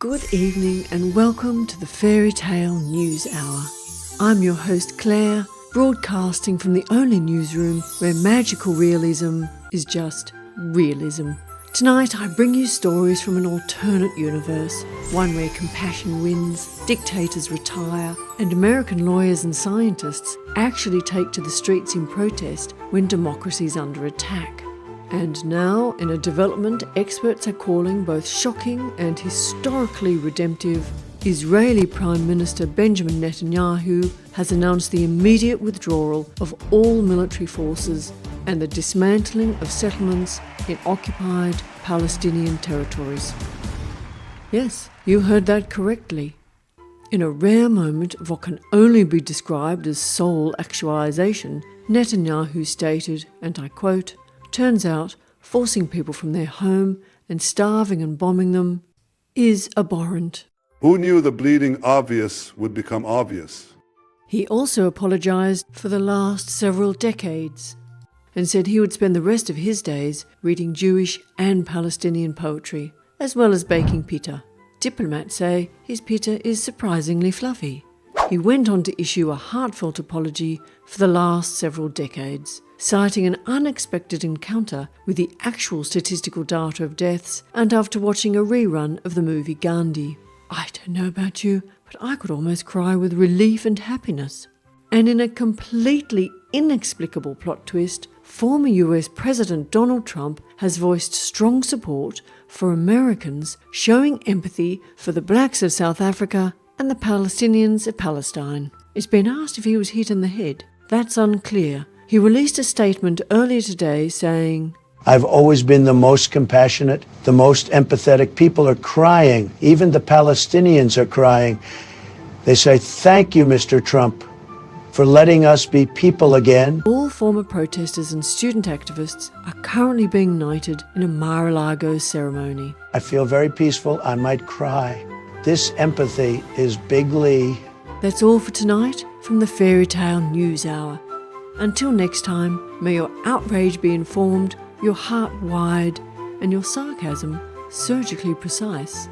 Good evening and welcome to the Fairy Tale News Hour. I'm your host Claire, broadcasting from the only newsroom where magical realism is just realism. Tonight I bring you stories from an alternate universe, one where compassion wins, dictators retire, and American lawyers and scientists actually take to the streets in protest when democracy's under attack. And now, in a development experts are calling both shocking and historically redemptive, Israeli Prime Minister Benjamin Netanyahu has announced the immediate withdrawal of all military forces and the dismantling of settlements in occupied Palestinian territories. Yes, you heard that correctly. In a rare moment of what can only be described as soul actualization, Netanyahu stated, and I quote, "Turns out, forcing people from their home and starving and bombing them is abhorrent." Who knew the bleeding obvious would become obvious? He also apologised for the last several decades and said he would spend the rest of his days reading Jewish and Palestinian poetry, as well as baking pita. Diplomats say his pita is surprisingly fluffy. He went on to issue a heartfelt apology for the last several decades, citing an unexpected encounter with the actual statistical data of deaths and after watching a rerun of the movie Gandhi. I don't know about you, but I could almost cry with relief and happiness. And in a completely inexplicable plot twist, former US President Donald Trump has voiced strong support for Americans showing empathy for the blacks of South Africa and the Palestinians of Palestine. It's been asked if he was hit in the head. That's unclear. He released a statement earlier today saying, "I've always been the most compassionate, the most empathetic. People are crying. Even the Palestinians are crying. They say, 'Thank you, Mr. Trump, for letting us be people again.'" All former protesters and student activists are currently being knighted in a Mar-a-Lago ceremony. I feel very peaceful. I might cry. This empathy is bigly. That's all for tonight from the Fairy Tale News Hour. Until next time, may your outrage be informed, your heart wide, and your sarcasm surgically precise.